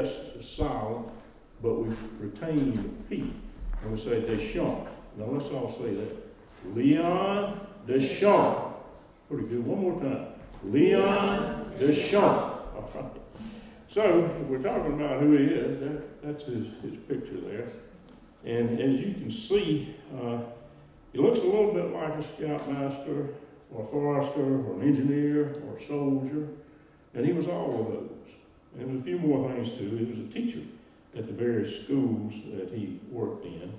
S is silent, but we retain the P. And we say Deschamps. Now let's all say that. Leon Deschamps. Pretty good. One more time. Leon Deschamps. All right. So if we're talking about who he is, that's his picture there. And as you can see, he looks a little bit like a scoutmaster or a forester or an engineer or a soldier. And he was all of those. And a few more things too. He was a teacher at the various schools that he worked in.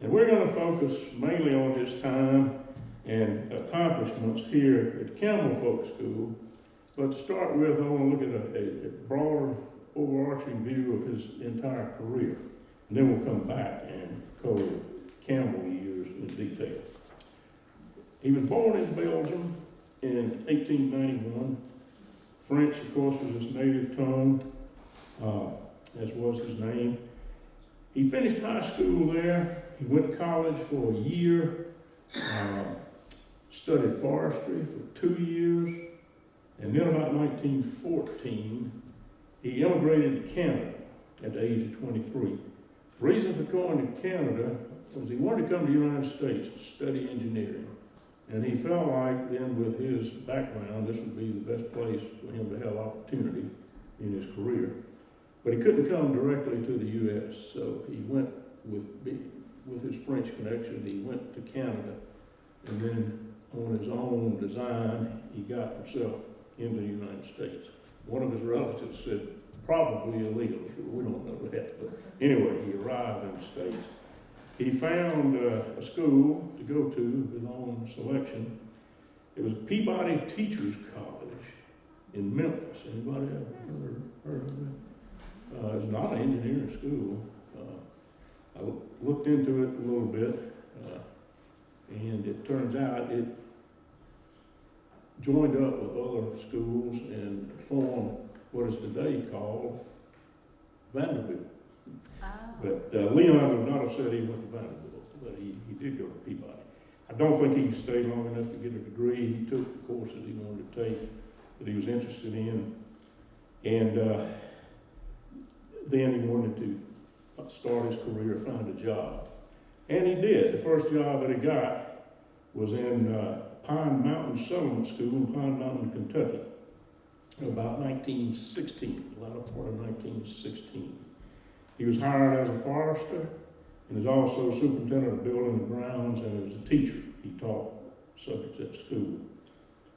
And we're going to focus mainly on his time and accomplishments here at Campbell Folk School. But to start with, I want to look at a broader, overarching view of his entire career. And then we'll come back and cover Campbell years in detail. He was born in Belgium in 1891. French, of course, was his native tongue, as was his name. He finished high school there. He went to college for a year, studied forestry for 2 years, and then about 1914, he immigrated to Canada at the age of 23. The reason for going to Canada was he wanted to come to the United States to study engineering. And he felt like then with his background, this would be the best place for him to have opportunity in his career. But he couldn't come directly to the U.S., so he went with his French connection, he went to Canada, and then on his own design, he got himself into the United States. One of his relatives said, probably illegally, we don't know that, but anyway, he arrived in the States. He found a school to go to, his own selection. It was Peabody Teachers College in Memphis. Anybody ever heard of it? It's not an engineering school. I looked into it a little bit, and it turns out it joined up with other schools and formed what is today called Vanderbilt. But Leon would not have said he went to Vanderbilt, but he did go to Peabody. I don't think he stayed long enough to get a degree. He took the courses he wanted to take that he was interested in, and then he wanted to start his career, find a job. And he did. The first job that he got was in Pine Mountain Settlement School in Pine Mountain, Kentucky, about 1916, the latter part of 1916. He was hired as a forester and is also superintendent of building and grounds, and as a teacher. He taught subjects at school.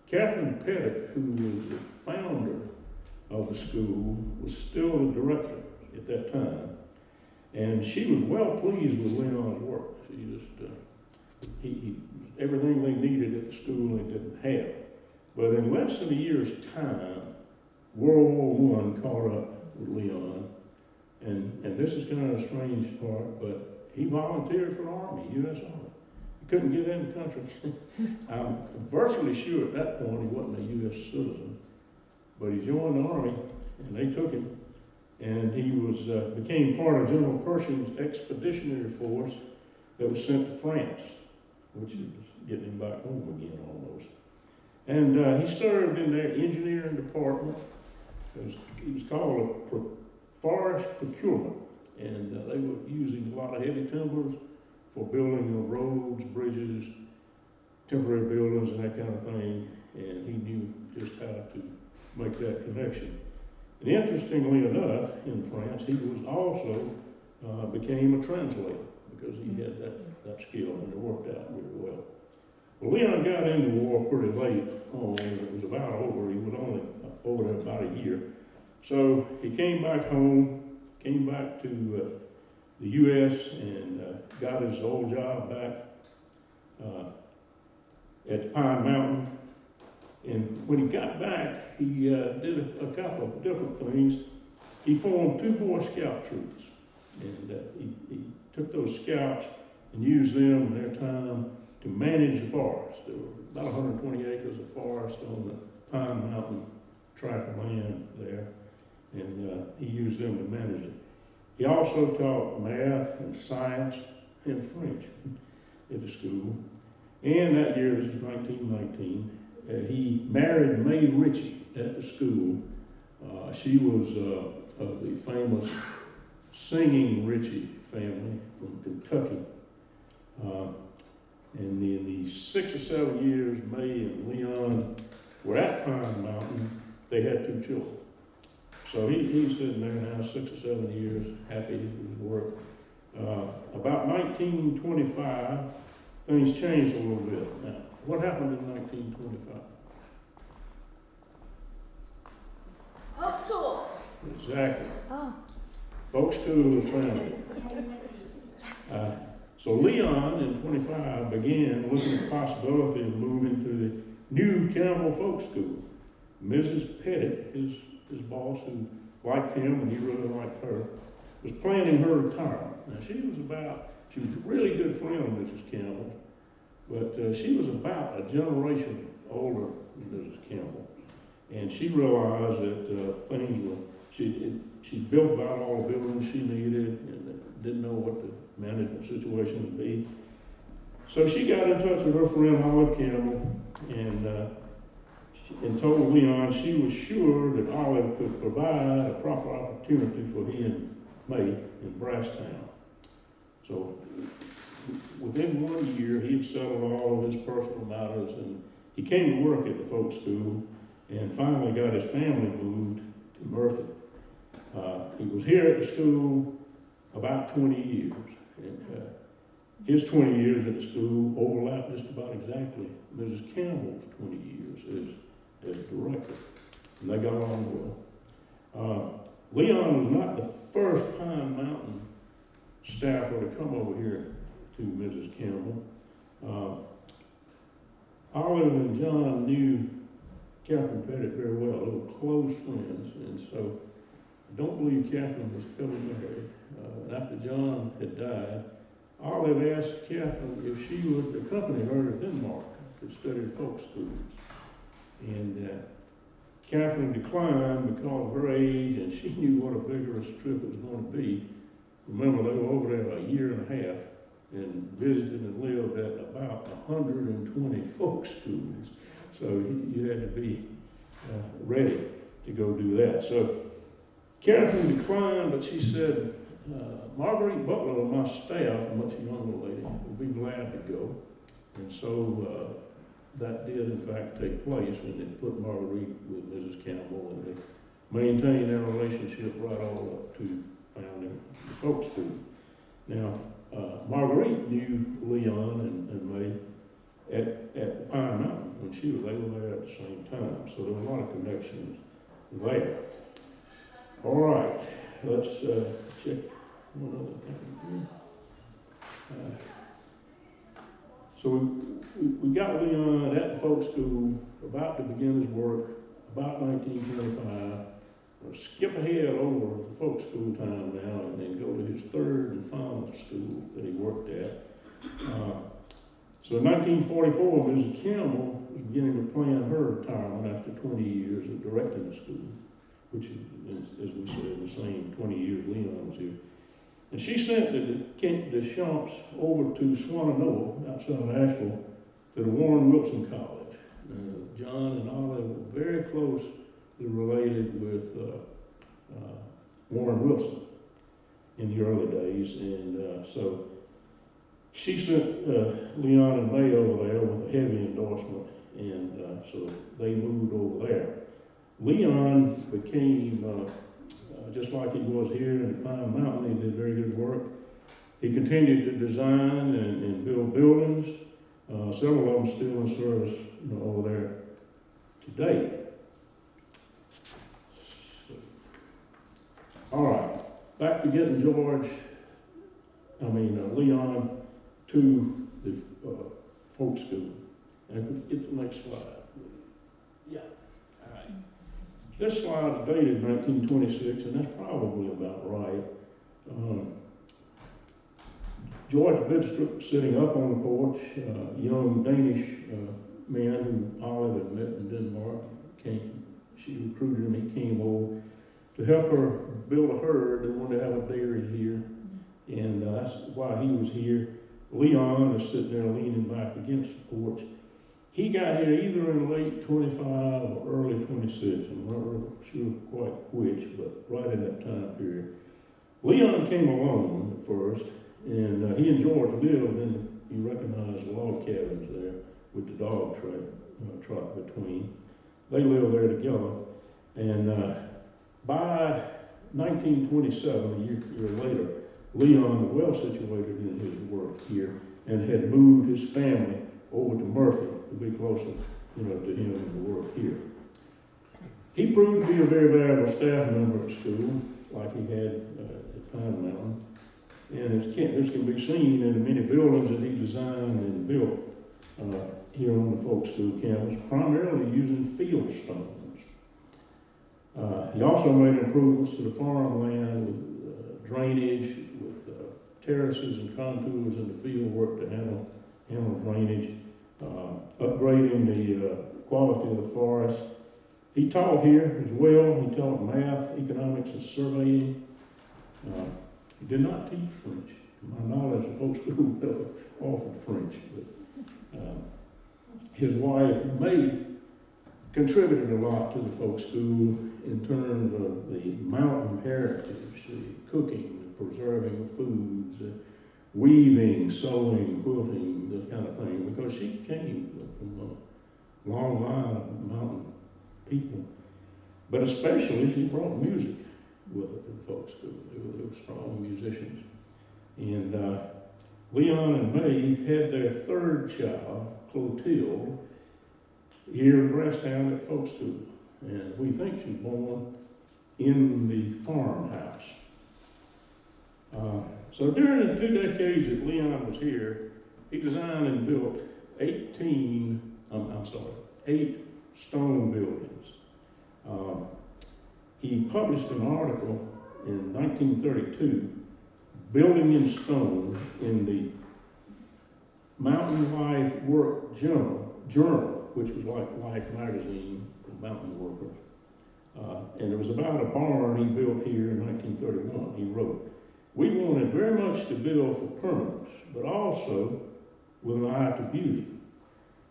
Catherine Pettit, who was the founder of the school, was still the director at that time. And she was well pleased with Leon's work. She just, he everything they needed at the school they didn't have. But in less than a year's time, World War I caught up with Leon. And this is kind of a strange part, but he volunteered for the Army, U.S. Army. He couldn't get in the country. I'm virtually sure at that point he wasn't a U.S. citizen, but he joined the Army, and they took him. And he became part of General Pershing's expeditionary force that was sent to France, which is getting him back home again almost. And he served in their engineering department. He was called a forest procurement, and they were using a lot of heavy timbers for building of roads, bridges, temporary buildings, and that kind of thing. And he knew just how to make that connection. And interestingly enough, in France, he was also became a translator because he had that skill, and it worked out really well. Well, Leon got into the war pretty late on. It was about over. He was only over there about a year. So he came back home, came back to the U.S. and got his old job back at Pine Mountain. And when he got back, he did a couple of different things. He formed 2 Boy Scout troops, and he took those scouts and used them in their time to manage the forest. There were about 120 acres of forest on the Pine Mountain tract of land there, and he used them to manage it. He also taught math and science and French at the school. And that year, this is 1919, he married May Ritchie at the school, She was of the famous Singing Richie family from Kentucky. And in the 6 or 7 years May and Leon were at Pine Mountain, they had 2 children. So he's sitting there now 6 or 7 years, happy with his work. About 1925, things changed a little bit. Now, what happened in 1925? Folk School. Exactly. Oh. Folk School was founded. So Leon in 25 began looking at the possibility of moving to the new Campbell Folk School. Mrs. Pettit, his boss, who liked him and he really liked her, was planning her retirement. Now she was a really good friend of Mrs. Campbell, but she was about a generation older than Mrs. Campbell. And she realized that things were, she built about all the buildings she needed and didn't know what the management situation would be. So she got in touch with her friend Olive Campbell and told Leon she was sure that Olive could provide a proper opportunity for he and May in Brasstown. So within 1 year, he had settled all of his personal matters, and he came to work at the folk school and finally got his family moved to Murphy. He was here at the school about 20 years. And his 20 years at the school overlapped just about exactly Mrs. Campbell's 20 years as director. And they got along well. Leon was not the first Pine Mountain staffer to come over here to Mrs. Campbell. Olive and John knew Catherine Pettit very well. They were close friends, and so I don't believe Catherine was ever married. And after John had died, Olive asked Catherine if she would accompany her to Denmark to study folk schools. And Catherine declined because of her age, and she knew what a vigorous trip it was going to be. Remember, they were over there a year and a half and visited and lived at about 120 folk schools. So you had to be ready to go do that. So Catherine declined, but she said, Marguerite Butler on my staff, a much younger lady, would be glad to go. And so that did in fact take place, and they put Marguerite with Mrs. Campbell, and they maintained their relationship right all up to founding the folk school. Now, Marguerite knew Leon and May at Pine Mountain when they were there at the same time, so there were a lot of connections there. All right, let's check one other thing here. So we got Leon at the folk school, about to begin his work, about 1925. We'll skip ahead over the folk school time now and then go to his third and final school that he worked at. So in 1944, Mrs. Campbell was beginning to plan her retirement after 20 years of directing the school, which is, as we said, the same 20 years Leon was here. And she sent the Deschamps over to Swannanoa, outside of Asheville, to the Warren Wilson College. John and Olive were very closely related with Warren Wilson in the early days, and so she sent Leon and May over there with a heavy endorsement, and so they moved over there. Leon became, just like he was here in Pine Mountain, he did very good work. He continued to design and build buildings. Several of them still in service, over there today. All right, back to getting Leon to the folk school. And could get the next slide. Yeah, all right. This slide is dated 1926, and that's probably about right. George Bidstrup sitting up on the porch, a young Danish man who Olive had met in Denmark. She recruited him, he came over to help her build a herd. They wanted to have a dairy here, and that's why he was here. Leon is sitting there leaning back against the porch, He got here either in late 25 or early 26. I'm not really sure quite which, but right in that time period. Leon came alone at first, and he and George lived in, you recognize the log cabins there with the dog trot between. They lived there together, and by 1927, a year later, Leon was well situated in his work here and had moved his family over to Murphy to be closer, to him and the work here. He proved to be a very valuable staff member at school, like he had at Pine Mountain. And this can be seen in the many buildings that he designed and built here on the Folk School campus, primarily using field stones. He also made improvements to the farmland with drainage, with terraces and contours in the field work to handle drainage, upgrading the quality of the forest. He taught here as well. He taught math, economics, and surveying. He did not teach French. To my knowledge, the Folk School never offered French, but his wife, May, contributed a lot to the Folk School in terms of the mountain heritage, the cooking, the preserving of foods, weaving, sewing, quilting, this kind of thing, because she came from a long line of mountain people. But especially, she brought music with her to the Folk School. They were strong musicians. And Leon and May had their third child, Clotilde, here in Brasstown at Folk School. And we think she was born in the farmhouse. So during the 2 decades that Leon was here, he designed and built 8 stone buildings. He published an article in 1932, Building in Stone, in the Mountain Life Work Journal, which was like Life magazine for mountain workers. And it was about a barn he built here in 1931. He wrote, "We wanted very much to build for permanence, but also with an eye to beauty."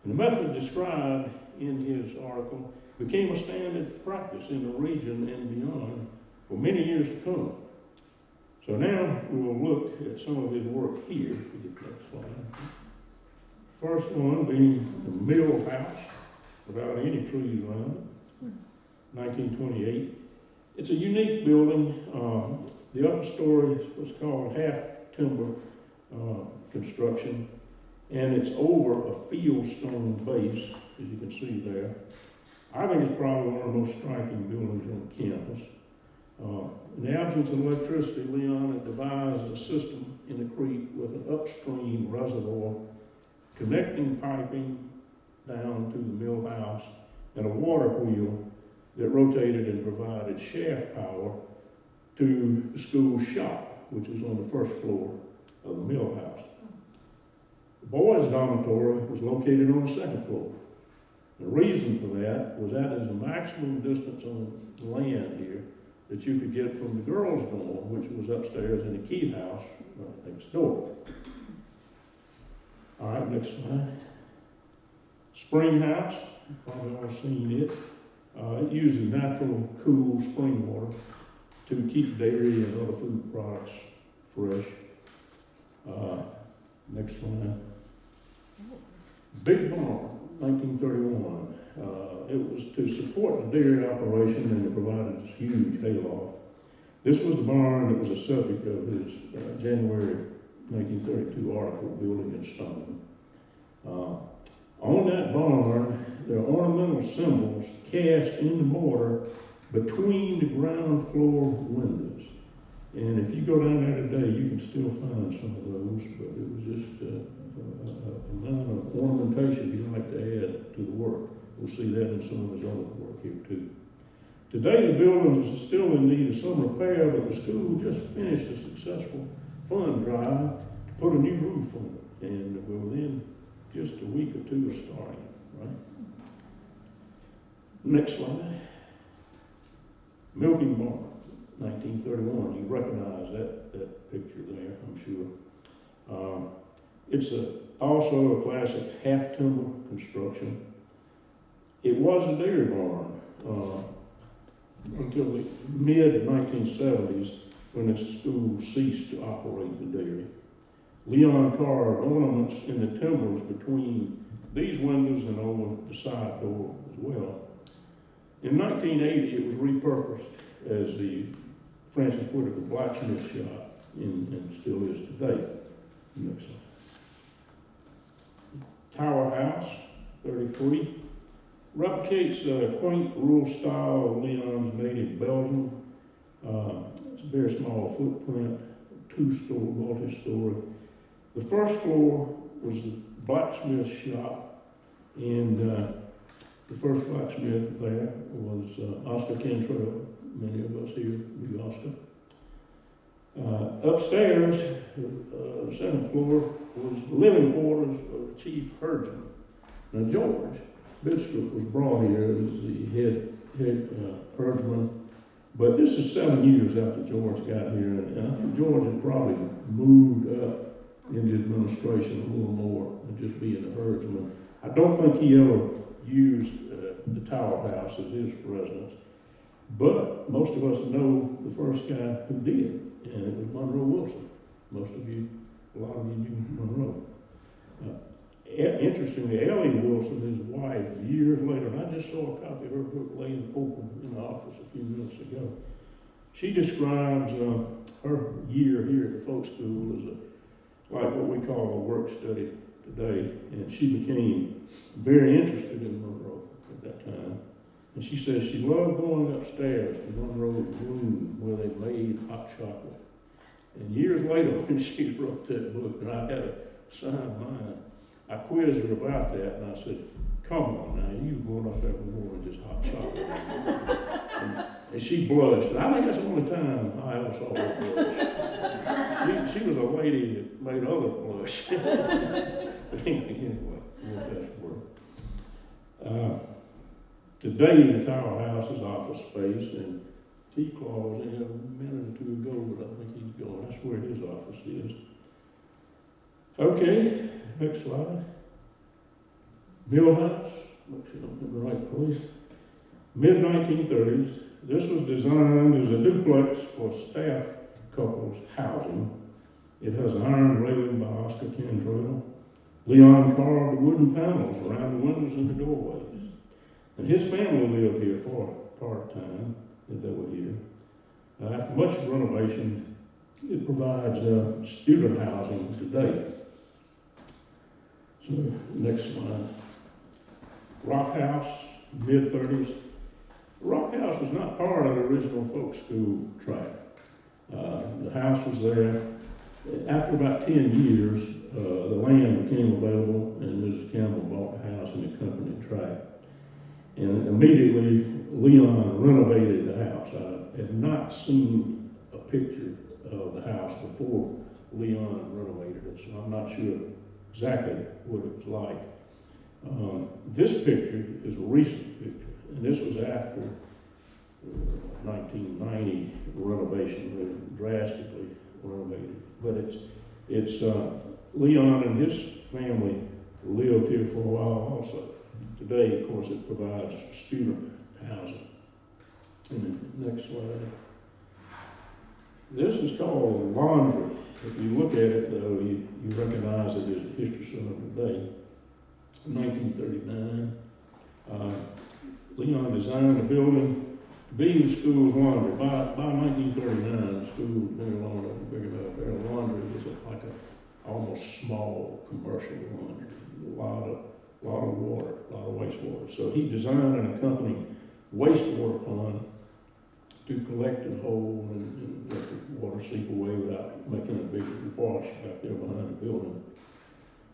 And the method described in his article became a standard practice in the region and beyond for many years to come. So now we will look at some of his work here. If we get the next slide. First one being the mill house, without any trees around it, 1928. It's a unique building. The upper story was called half timber construction, and it's over a fieldstone base, as you can see there. I think it's probably one of the most striking buildings on campus. In the absence of electricity, Leon had devised a system in the creek with an upstream reservoir, connecting piping down to the mill house, and a water wheel that rotated and provided shaft power to the school shop, which is on the first floor of the mill house. The boys' dormitory was located on the second floor. The reason for that was that is the maximum distance on the land here that you could get from the girls' dorm, which was upstairs in the Keith house right next door. All right, next slide. Spring house, you've probably all seen it. It uses natural, cool spring water to keep dairy and other food products fresh. Next slide. Big barn, 1931. It was to support the dairy operation, and it provided this huge hayloft. This was the barn that was a subject of his January 1932 article, Building in Stone. On that barn, there are ornamental symbols cast in the mortar between the ground floor windows. And if you go down there today, you can still find some of those, but it was just an amount of ornamentation he'd like to add to the work. We'll see that in some of his other work here too. Today, the building is still in need of some repair, but the school just finished a successful fund drive to put a new roof on it, and we're within just a week or two of starting, right? Next slide. Milking barn, 1931. You recognize that picture there, I'm sure. It's also a classic half-timber construction. It was a dairy barn until the mid-1970s when the school ceased to operate the dairy. Leon carved ornaments in the timbers between these windows and over the side door as well. In 1980, it was repurposed as the Francis Whitaker blacksmith shop and still is today. Next slide. Tower House, 33, replicates a quaint rural style of Leon's native Belgium. It's a very small footprint, two-story, multi-story. The first floor was the blacksmith shop, and the first blacksmith there was Oscar Cantrell. Many of us here knew Oscar. Upstairs, the second floor, was living quarters of the chief herdsman. Now, George Bidstrup was brought here as the head herdsman, but this is 7 years after George got here, and I think George had probably moved up into administration a little more than just being a herdsman. I don't think he ever used the Tower House as his residence, but most of us know the first guy who did, and it was Monroe Wilson. Most of you, a lot of you knew Monroe. Interestingly, Ellie Wilson, his wife, years later, and I just saw a copy of her book laying open in the office a few minutes ago. She describes her year here at the folk school as like what we call a work study today, and she became very interested in Monroe at that time. And she says she loved going upstairs to Monroe's room where they made hot chocolate. And years later, when she wrote that book, and I had a signed mine, I quizzed her about that, and I said, "Come on now, you going up there with more than just hot chocolate." and she blushed. And I think that's the only time I ever saw her blush. She was a lady that made others blush. But anyway, that's work. Today, the Tower House is office space, and T-Claus, a minute or two ago, but I think he's gone. That's where his office is. Okay, next slide. Mill House, make sure I'm in the right place. Mid-1930s, this was designed as a duplex for staff couples housing. It has an iron railing by Oscar Cantrell. Leon carved the wooden panels around the windows and the doorways. And his family lived here for part-time, that they were here. After much renovation, it provides student housing today. So, next slide. Rock House, mid-30s. Rock House was not part of the original folk school tract. The house was there. After about 10 years, the land became available, and Mrs. Campbell bought the house and the company tract. And immediately, Leon renovated the house. I had not seen a picture of the house before Leon renovated it, so I'm not sure exactly what it was like. This picture is a recent picture, and this was after 1990 renovation, they drastically renovated. But it's Leon and his family lived here for a while also. Today, of course, it provides student housing. And the next slide. This is called laundry. If you look at it, though, you recognize it as a history center today. 1939, Leon designed a building to be the school's laundry. By 1939, the school had been long enough and big enough. Their laundry was like a almost small commercial laundry. A lot of water, a lot of wastewater. So he designed an accompanying wastewater pond to collect and hold and let the water seep away without making a big wash back there behind the building.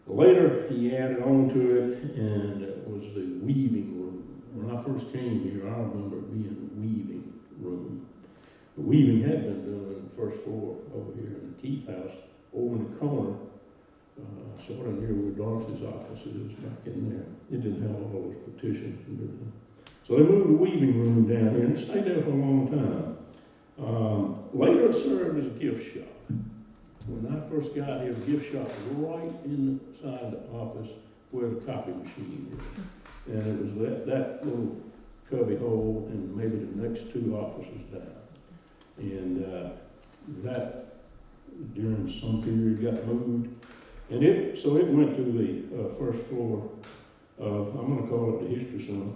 Later, he added on to it, and it was the weaving room. When I first came here, I remember it being the weaving room. The weaving had been done on the first floor over here in the Keith house, over in the corner, sort of near where Darcy's office is, back in there. It didn't have all those partitions and everything. So they moved the weaving room down here, and it stayed there for a long time. Later, it served as a gift shop. When I first got here, the gift shop was right inside the office where the copy machine is. And it was that little cubby hole and maybe the next two offices down. And that, during some period, got moved. And so it went to the first floor of, I'm going to call it the History Center.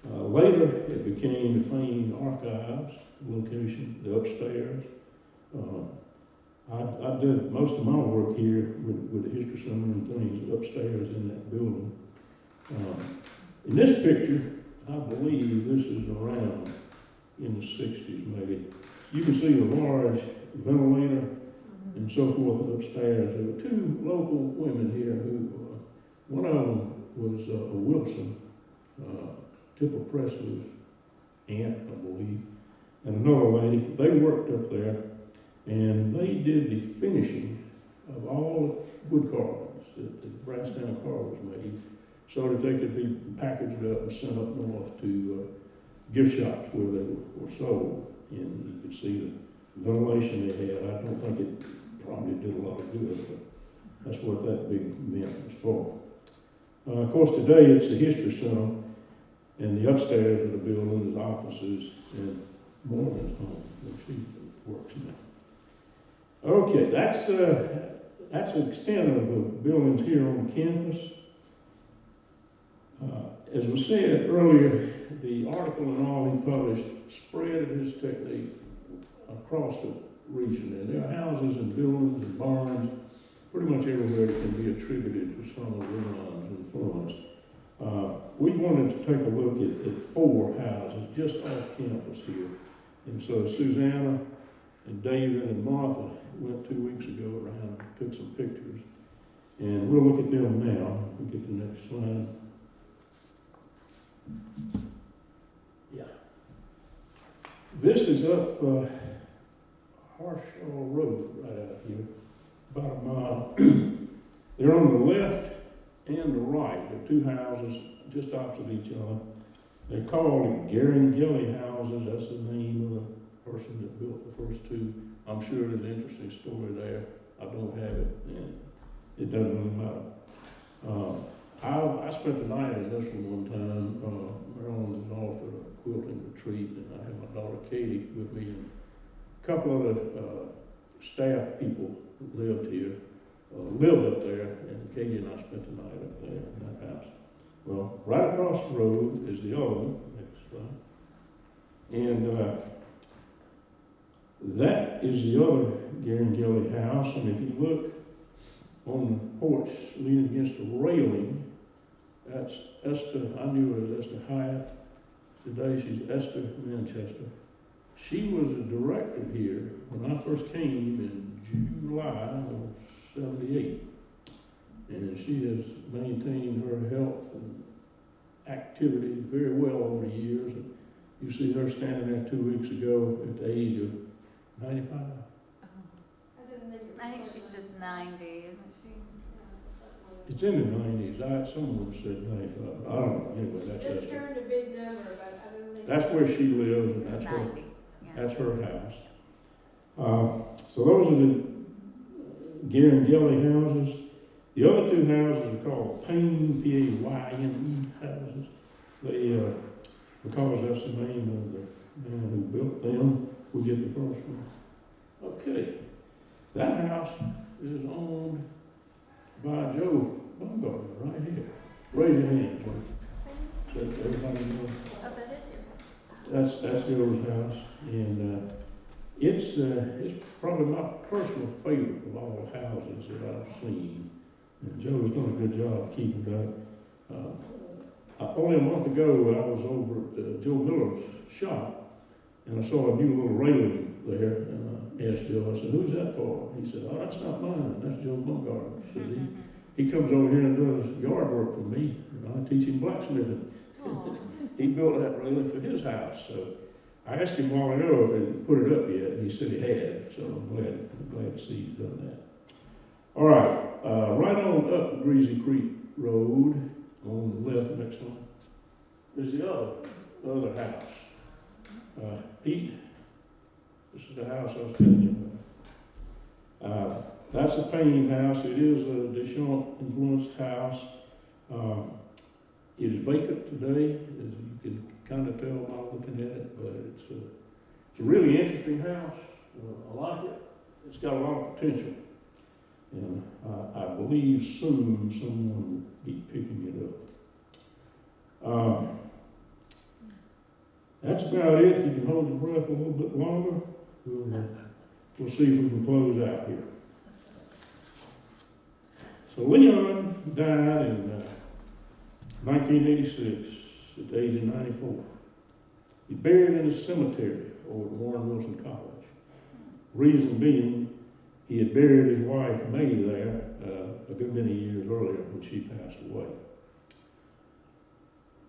Later, it became the famed archives location, the upstairs. I did most of my work here with the History Center and things upstairs in that building. In this picture, I believe this is around in the 60s maybe. You can see a large ventilator and so forth upstairs. There were two local women here who, one of them was a Wilson, Tipper Presley's aunt, I believe, and another lady. They worked up there, and they did the finishing of all the wood carvings that the Brasstown carvers made, so that they could be packaged up and sent up north to gift shops where they were sold. And you could see the ventilation they had. I don't think it probably did a lot of good, but that's what that big event was for. Of course, today it's the History Center, and the upstairs of the building is offices and Morgan's home, where she works now. Okay, that's the extent of the buildings here on the campus. As was said earlier, the article and all he published spread his technique across the region, and there are houses and buildings and barns pretty much everywhere that can be attributed to some of Leon's influence. We wanted to take a look at 4 houses just off campus here. And so Susanna and David and Martha went 2 weeks ago around and took some pictures. And we'll look at them now. We'll get the next slide. Yeah. This is up Harshaw Road right out here, about a mile. They're on the left and the right. They're 2 houses just opposite each other. They're called Garringhelly houses. That's the name of the person that built the first 2. I'm sure there's an interesting story there. I don't have it, and it doesn't really matter. I spent the night in this one time. Marilyn was offered a quilting retreat, and I had my daughter Katie with me, and a couple of the staff people who lived here lived up there, and Katie and I spent the night up there in that house. Well, right across the road is the other one, next slide. And that is the other Garringhelly house, and if you look on the porch leaning against the railing, that's Esther. I knew her as Esther Hyatt. Today she's Esther Manchester. She was a director here when I first came in July of '78. And she has maintained her health and activity very well over the years. And you see her standing there 2 weeks ago at the age of 95. I think she's just 90, isn't she? It's in the 90s. Someone said 95. I don't know. Anyway, that's Just turned a big number, but I don't think. That's where she lives, and that's 90. that's her house. So those are the Garringhelly houses. The other 2 houses are called Payne, P-A-Y-N-E houses. They, because that's the name of the man who built them, we get the first one. Okay, that house is owned by Joe Baumgartner right here. Raise your hand, Joe. So everybody knows. Oh, that is your house. That's Joe's house, and it's probably my personal favorite of all the houses that I've seen. And Joe's done a good job keeping it up. Only a month ago, I was over at Joe Miller's shop, and I saw a new little railing there, and I asked Joe, I said, "Who's that for?" He said, "Oh, that's not mine, that's Joe Baumgartner." Said he comes over here and does yard work for me, and I teach him blacksmithing. He built that railing for his house, so I asked him a while ago if he put it up yet, and he said he had, so I'm glad to see he's done that. All right, right on up Greasy Creek Road, on the left, next one, is the other house. Pete, this is the house I was telling you That's a painting house. It is a Deschamps influenced house. It is vacant today, as you can kind of tell by looking at it, but it's a really interesting house. I like it. It's got a lot of potential. And I believe soon someone will be picking it up. That's about it. If you can hold your breath a little bit longer, we'll see if we can close out here. So Leon died in 1986 at the age of 94. He's buried in a cemetery over at Warren Wilson College. Reason being, he had buried his wife May there a good many years earlier when she passed away.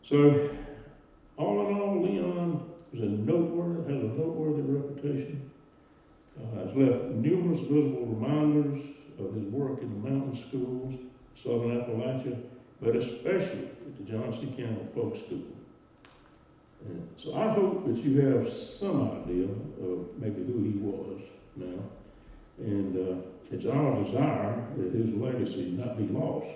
So, all in all, Leon has a noteworthy reputation. Has left numerous visible reminders of his work in the mountain schools, Southern Appalachia, but especially at the John C. Campbell Folk School. And so I hope that you have some idea of maybe who he was now. And it's our desire that his legacy not be lost.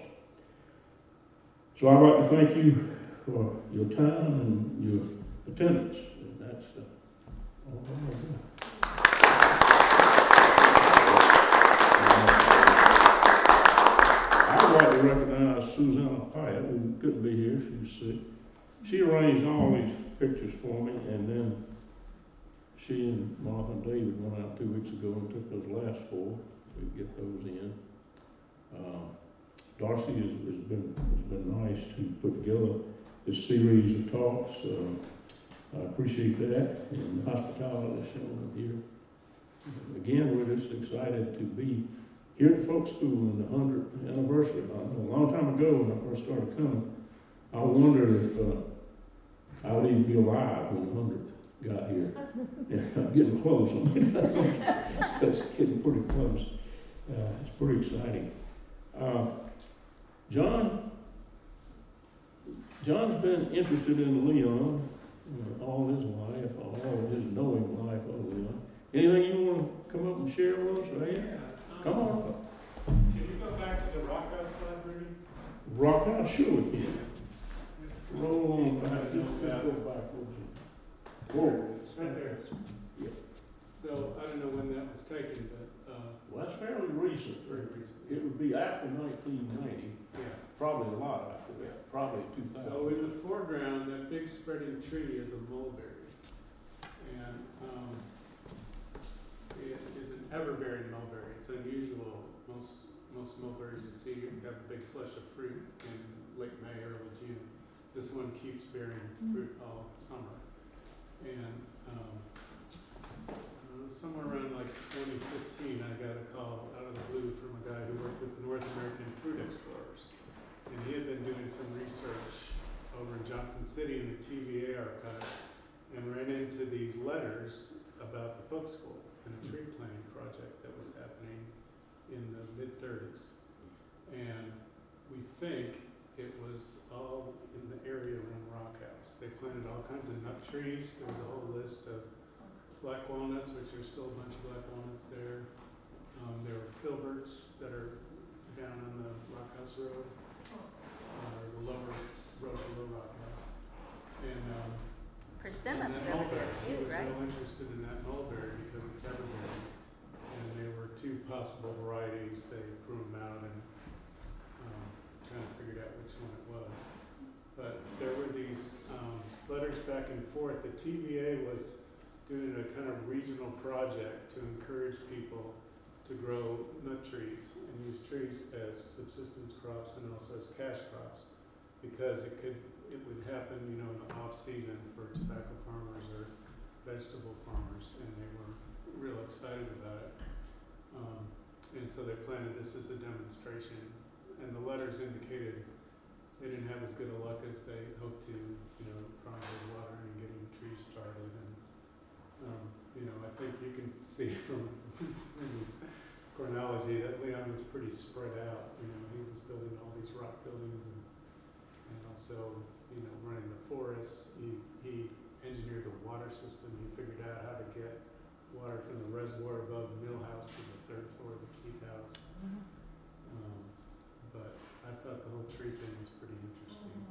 So I'd like to thank you for your time and your attendance. And that's all I'm going to do. I'd like to recognize Susanna Pyatt, who couldn't be here, she was sick. She arranged all these pictures for me, and then she and Martha and David went out 2 weeks ago and took those last 4 to get those in. Darcy has been nice to put together this series of talks. I appreciate that, and the hospitality shown up here. Again, we're just excited to be here at the Folk School in the 100th anniversary. A long time ago when I first started coming, I wondered if I would even be alive when the 100th got here. Yeah, I'm getting close. It's getting pretty close. It's pretty exciting. John's been interested in Leon all his life, all his knowing life of Leon. Anything you want to come up and share with us? Come on. Can you go back to the Rock House Library? Rock House, sure we can. Roll on back. Just go backwards. Whoa. It's right there. Yeah. So I don't know when that was taken, but Well, that's fairly recent. very recent. It would be after 1990, Yeah. probably a lot after that, probably 2000. So in the foreground, that big spreading tree is a mulberry, and it is an everbearing mulberry. It's unusual. Most mulberries you see have a big flush of fruit in late May, early June. This one keeps bearing fruit all summer, and somewhere around like 2015, I got a call out of the blue from a guy who worked with the North American Fruit Explorers. And he had been doing some research over in Johnson City in the TVA archive and ran into these letters about the folk school and a tree planting project that was happening in the mid-30s. And we think it was all in the area around Rock House. They planted all kinds of nut trees. There was a whole list of black walnuts, which there's still a bunch of black walnuts there. There are filberts that are down on the Rock House Road, the lower road below Rock House. And Persimmons that over mulberry, there he too, was right? real interested in that mulberry because it's evergreen. And there were 2 possible varieties. They grew them out and kind of figured out which one it was. But there were these letters back and forth. The TVA was doing a kind of regional project to encourage people to grow nut trees and use trees as subsistence crops and also as cash crops, because it would happen, in the off season for tobacco farmers or vegetable farmers, and they were real excited about it. And so they planted this as a demonstration, and the letters indicated they didn't have as good a luck as they hoped to, probably watering and getting trees started. And I think you can see from his chronology that Leon was pretty spread out. He was building all these rock buildings and also, running the forests. He engineered the water system. He figured out how to get water from the reservoir above the mill house to the third floor of the Keith House. But I thought the whole tree thing was pretty interesting.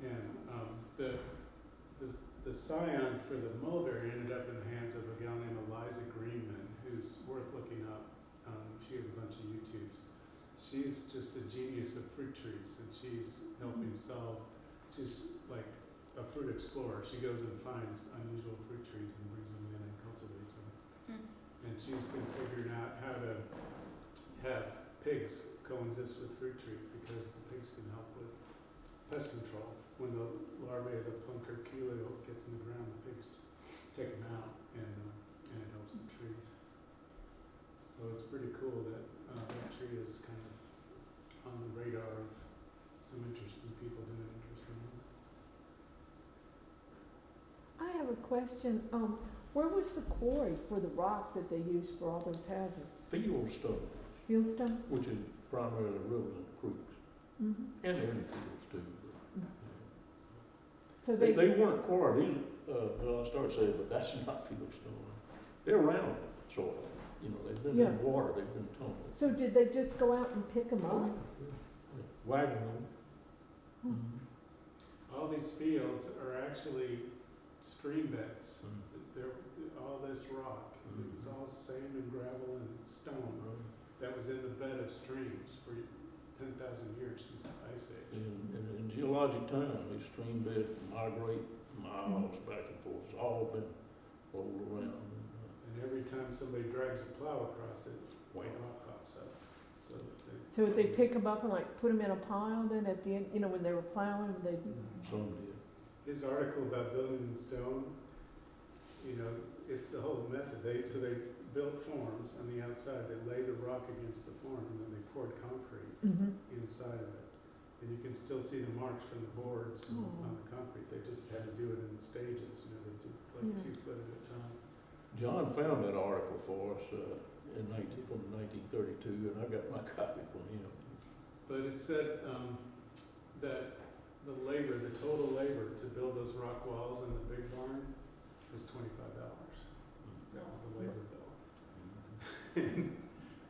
And the scion for the mulberry ended up in the hands of a gal named Eliza Greenman, who's worth looking up. She has a bunch of YouTubes. She's just a genius of fruit trees, and she's helping solve. She's like a fruit explorer. She goes and finds unusual fruit trees and brings them in and cultivates them. And she's been figuring out how to have pigs coexist with fruit trees, because the pigs can help with pest control. When the larvae of the Punkerculio gets in the ground, the pigs take them out, and it helps the trees. So it's pretty cool that that tree is kind of on the radar of some interesting people doing interesting work. I have a question. Where was the quarry for the rock that they used for all those houses? Fieldstone, Fieldstone? which is primarily rivers and creeks, Mm-hmm. and any fields too. So They weren't quarried, well, I started saying, but that's not fieldstone. They're round soil, you know, they've been in water, they've been tumbled. So did they just go out and pick them Oh, up? yeah. Wagon them. All these fields are actually stream beds. They're all this rock. It was all sand and gravel and stone that was in the bed of streams for 10,000 years since the Ice Age. In geologic time, these stream beds migrate miles back and forth. It's all been rolled around. And every time somebody drags a plow across it, white rock pops up. So So would they pick them up and like put them in a pile then at the end, you know, when they were plowing, they? Some did. his article about building in stone, you know, it's the whole method. They built forms on the outside. They lay the rock against the form, and then they poured concrete inside of it. And you can still see the marks from the boards on the concrete. They just had to do it in stages. You know, they do like 2 foot at a time. John found that article for us from 1932, and I got my copy from him. But it said that the labor, the total labor to build those rock walls in the big barn was $25. That was the labor bill.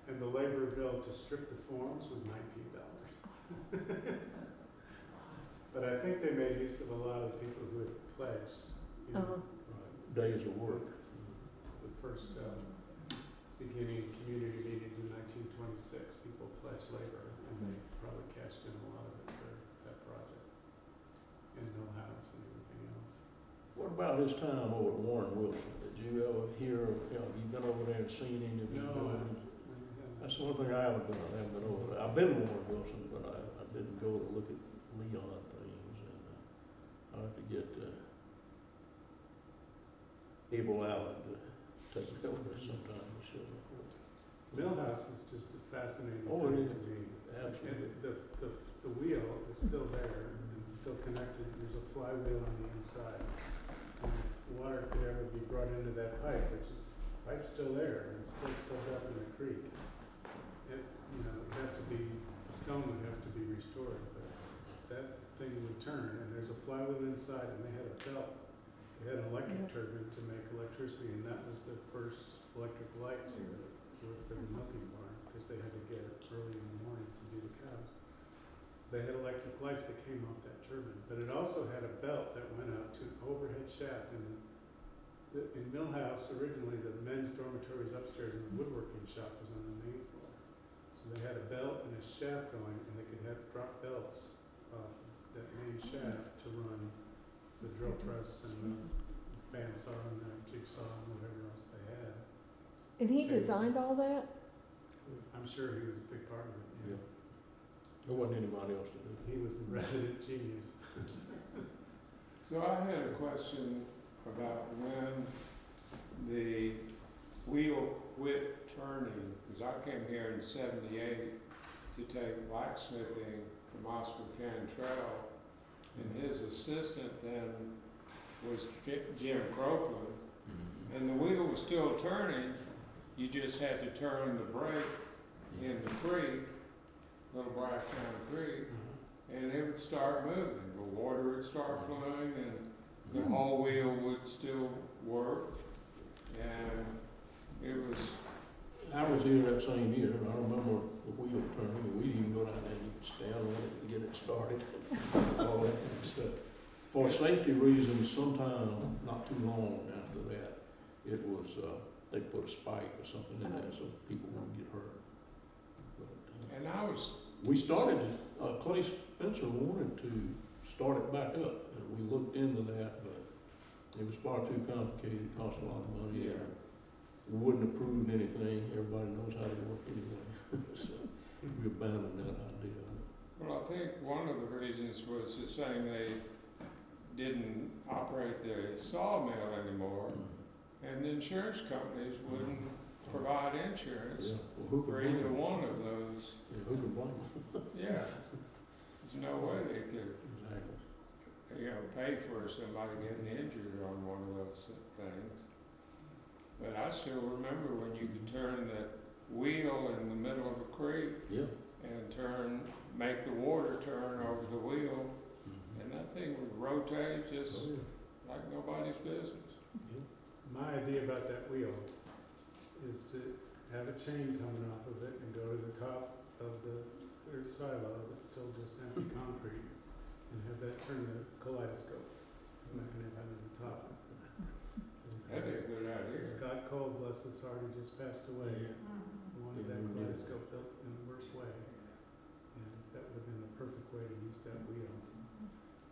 And the labor bill to strip the forms was $19. But I think they made use of a lot of the people who had pledged, you know, Days of work. the first beginning community meetings in 1926, people pledged labor, and they probably cashed in a lot of it for that project. And Mill House and everything else. What about his time over at Warren Wilson? Did you ever hear, have you been over there and seen any of his No, buildings? That's the one thing I haven't done. I haven't been over there. I've been to Warren Wilson, but I didn't go to look at Leon things. And I have to get Abel Allen to take me over there sometime. Mill House is just a fascinating Oh, thing it to is. me. Absolutely. And the wheel is still there and still connected. There's a flywheel on the inside. And if water could ever be brought into that pipe, pipe's still there and it's still stored up in the creek. It, you know, the stone would have to be restored, but that thing would turn, and there's a flywheel inside, and they had a belt. They had an electric turbine to make electricity, and that was the first electric lights here that worked for the milking barn, because they had to get it early in the morning to do the cows. So they had electric lights that came off that turbine, but it also had a belt that went out to an overhead shaft. And in Mill House, originally the men's dormitories upstairs and the woodworking shop was on the main floor. So they had a belt and a shaft going, and they could have drop belts off that main shaft to run the drill press and the bandsaw and the jigsaw and whatever else they had. And he designed all that? I'm sure he was a big part of it. Yeah. There wasn't anybody else to do it. He was the resident genius. So I had a question about when the wheel quit turning, because I came here in '78 to take blacksmithing from Oscar Cantrell, and his assistant then was Jim Cropeland, and the wheel was still turning. You just had to turn the brake in the creek, Little Brasstown Creek, and it would start moving. The water would start flowing, and the whole wheel would still work. And it was. I was was here that same year, and I remember the wheel turning, and we didn't even go down there, you could stand on it to get it started, all that kind of stuff. For safety reasons, sometime not too long after that, it was, they put a spike or something in there so people wouldn't get hurt. But, And I was, we started, Clay Spencer wanted to start it back up, and we looked into that, but it was far too complicated, it cost a lot of money. Yeah. We wouldn't approve anything, everybody knows how to work anyway, so we abandoned that idea. well, I think one of the reasons was just saying they didn't operate the sawmill anymore, and the insurance companies wouldn't provide insurance Yeah, well, who for could blame either them? one of those. Yeah, who could blame them? Yeah, there's no way they could, Exactly. pay for somebody getting injured on one of those things. But I still remember when you could turn the wheel in the middle of a creek Yeah. and make the water turn over the wheel, and that thing would rotate just Oh, yeah. like nobody's business. My idea about that wheel is to have a chain coming off of it and go to the top of the third silo that's still just empty concrete, and have that turn the kaleidoscope mechanism at the top. That'd be a good idea. Scott Cole, bless his heart, he just passed away. Mm-hmm. He wanted Yeah, that we did. kaleidoscope built in the worst way. And that would have been the perfect way to use that wheel.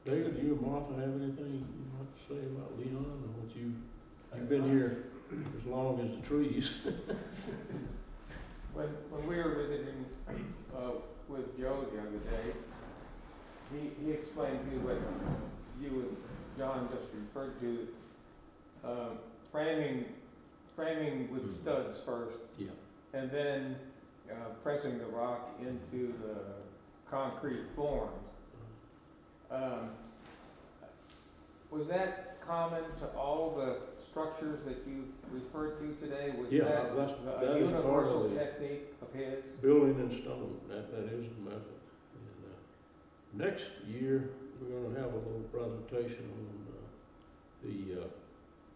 David, you and Martha have anything you'd like to say about Leon, or what you've been here as long as the trees? When we were visiting with Joe the other day, he explained to me what you and John just referred to, framing with studs first, Yeah. and then pressing the rock into the concrete forms. Was that common to all the structures that you referred to today? Was Yeah, that that a is part of universal the technique of his? building in stone, that is the method. And, next year, we're gonna have a little presentation on, the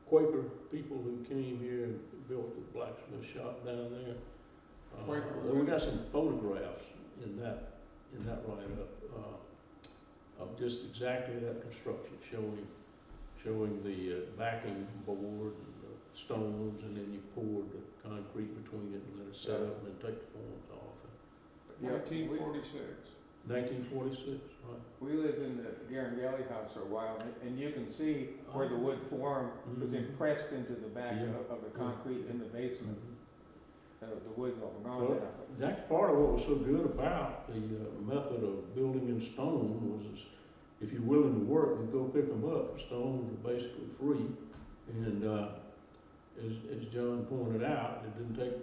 Quaker people who came here and built the blacksmith shop down there. We got some photographs in that write-up, of just exactly that construction, showing the backing board and the stones, and then you poured the concrete between it and let it set up and then take the forms off. Yeah, 1946. 1946, right? We lived in the Garanghelli house for a while, and you can see where the wood form was Mhm. impressed into the back Yeah. of the concrete in the basement. The wood's all gone Well, now. that's part of what was so good about the method of building in stone was if you're willing to work and go pick them up, the stones are basically free. And as John pointed out, it didn't take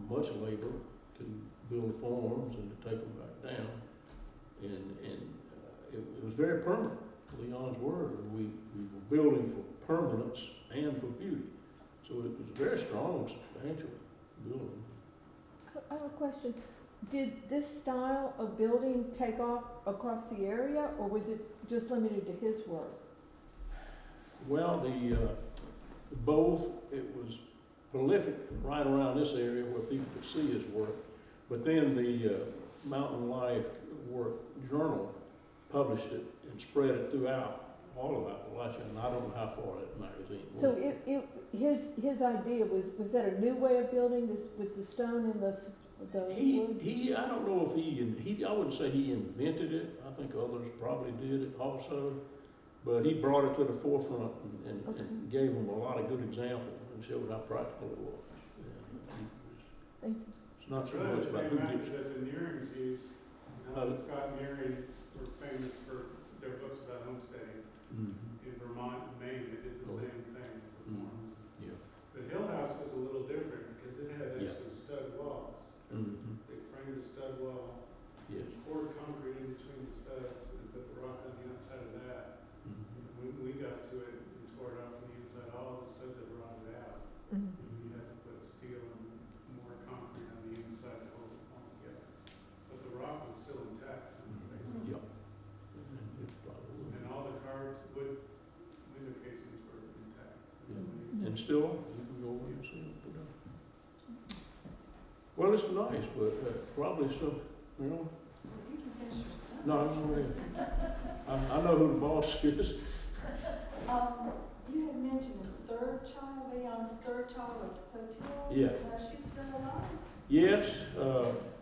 much labor to build forms and to take them back down. And it was very permanent. Leon's word, we were building for permanence and for beauty. So it was a very strong, substantial building. I have a question. Did this style of building take off across the area, or was it just limited to his work? Well, both, it was prolific right around this area where people could see his work. But then the Mountain Life Work Journal published it and spread it throughout all of Appalachia, and I don't know how far that magazine went. So his idea was that a new way of building this with the stone and the wood? I don't know if I wouldn't say he invented it. I think others probably did it also. But he brought it to the forefront and gave them a lot of good examples and showed how practical it was. Thank you. It's not so Really much the about same who method gets. that the Nearings used. Scott and Nearing were famous for their books about homesteading. Mhm. In Vermont and Maine, they did the Oh. same thing with the Mm. farms. Yeah. But Hill House was a little different because it had Yeah. actually stud walls. Mhm. They framed a stud wall, Yes. poured concrete in between the studs, and put the rock on the outside of that. Mhm. When we got to it and tore it off from the inside, all the studs had rotted out. Mhm. You had to put steel and more concrete on the inside to hold it all together. But the rock was still intact on the face. Yeah. And it probably will. And all the carved wood window casings were intact. Yeah. And still, you can go over and see them today. Well, it's nice, but probably some, you know. No, I'm ready. I know who the boss is. You had mentioned his third child, Leon's third child was Clotilde. Yeah. She's still alive? Yes,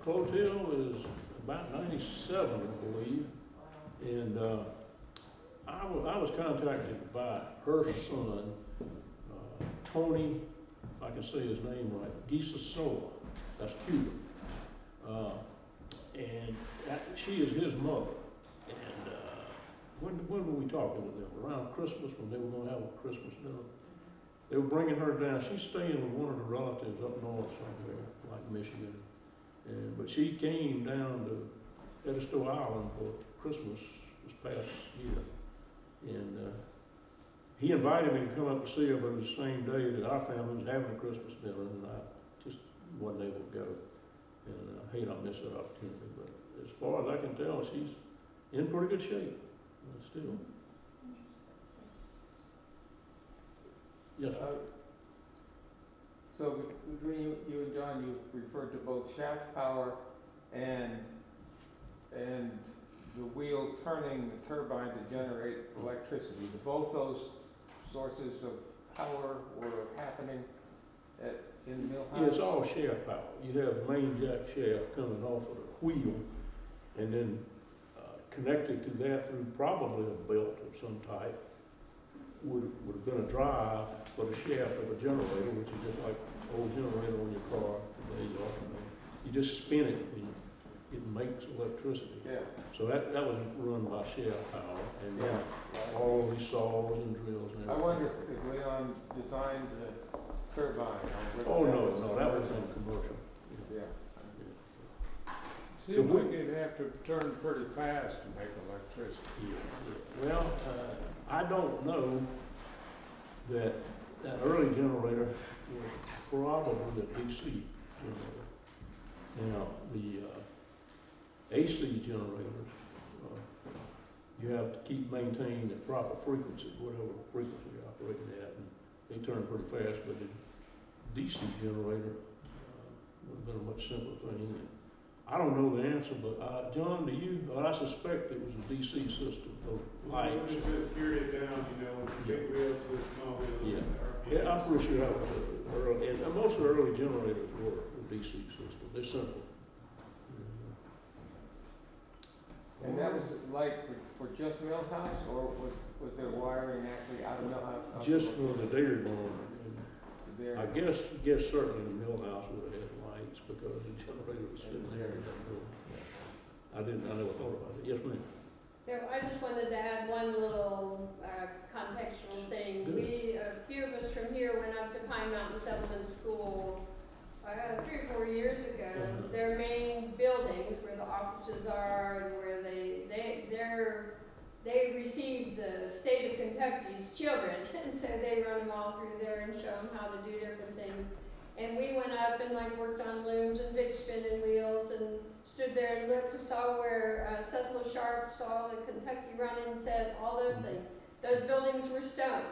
Clotilde is about 97, I believe. And I was contacted by her son, Tony, if I can say his name right, Gisasola, that's Cuban. And she is his mother. And when were we talking with them? Around Christmas, when they were going to have a Christmas dinner. They were bringing her down. She's staying with one of the relatives up north somewhere, like Michigan. But she came down to Edisto Island for Christmas this past year. And he invited me to come up to see her, but it was the same day that our family was having a Christmas dinner, and I just wasn't able to go. And I hate I missed that opportunity. But as far as I can tell, she's in pretty good shape still. Yes, sir. So between you and John, you referred to both shaft power and the wheel turning the turbine to generate electricity. Both those sources of power were happening in the mill house? Yeah, it's all shaft power. You have main jack shaft coming off of the wheel, and then connected to that through probably a belt of some type would have been a drive for the shaft of a generator, which is just like an old generator on your car today. You just spin it and it makes electricity. Yeah. So that was run by shaft power, and all of these saws and drills and I everything. wonder if Leon designed the turbine. Oh, no, that was in commercial. Yeah. Seemed like you'd have to turn pretty fast to make electricity. Yeah. Well, I don't know that early generator was probably a DC generator. Now, the AC generators, you have to keep maintaining the proper frequency, whatever frequency you're operating at, and they turn pretty fast, but the DC generator would have been a much simpler thing. I don't know the answer, but John, do you? Well, I suspect it was a DC system, those lights. You just geared it down, big wheel to a small wheel. Yeah. Yeah, I'm pretty sure that was early, and most of the early generators were DC systems. They're simple. And that was light for just mill house, or was there wiring actually out of mill house? Just for the dairy barn. There. I guess certainly the mill house would have had lights because the generator was sitting there in that building. I never thought about it. Yes, ma'am. So I just wanted to add one little contextual thing. Good. A few of us from here went up to Pine Mountain Settlement School 3 or 4 years ago. Their main buildings, where the offices are and where they receive the state of Kentucky's children, and so they run them all through there and show them how to do different things. And we went up and worked on looms and big spinning wheels and stood there and looked and saw where Cecil Sharp saw the Kentucky Running Set, all those things. Those buildings were stone.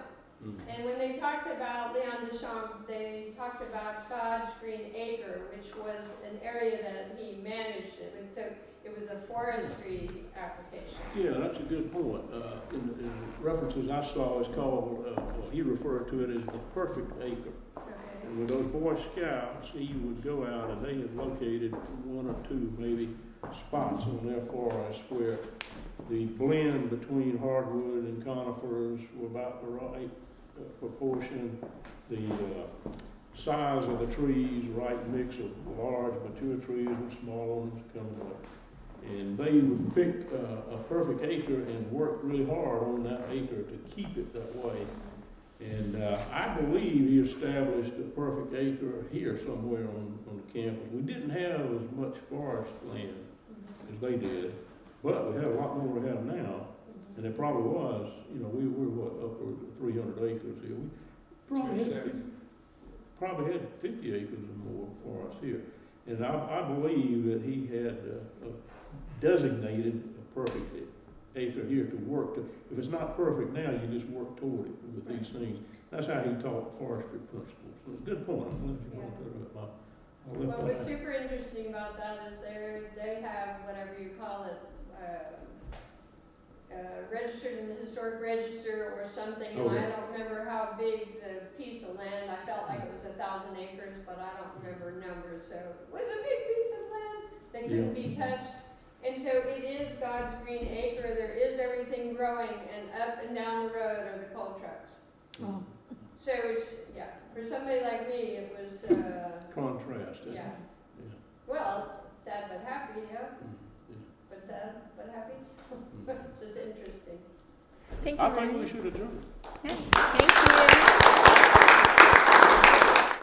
And when they talked about Leon Deschamps, they talked about God's Green Acre, which was an area that he managed. It was a forestry application. Yeah, that's a good point. In the references I saw, it's called, he referred to it as the perfect acre. Okay. And with those Boy Scouts, he would go out and they had located 1 or 2 maybe spots on their forest where the blend between hardwood and conifers were about the right proportion. The size of the trees, right mix of large mature trees and small ones coming up. And they would pick a perfect acre and work really hard on that acre to keep it that way. And I believe he established a perfect acre here somewhere on the campus. We didn't have as much forest land as they did, but we had a lot more we have now. And there probably was, we were upward of 300 acres here. We probably had 50 acres or more for us here. And I believe that he had designated a perfect acre here to work to. If it's not perfect now, you just work toward it with these things. That's how he taught forestry principles. So it's a good point. I'm glad you brought that up. What was super interesting about that is they have whatever you call it, registered in the historic register or something, and Okay. I don't remember how big the piece of land, I felt like it was 1,000 acres, but I don't remember numbers, so it was a big piece of land that couldn't be touched. And so it is God's green acre, there is everything growing, and up and down the road are the coal trucks. Oh. So it's, yeah, for somebody like me, it was, Contrast, isn't it? yeah. Yeah. Well, sad but happy, yeah, Yeah. but sad but happy. It's just interesting. Thank you, I think Rooney. we should adjourn. Okay, thank you.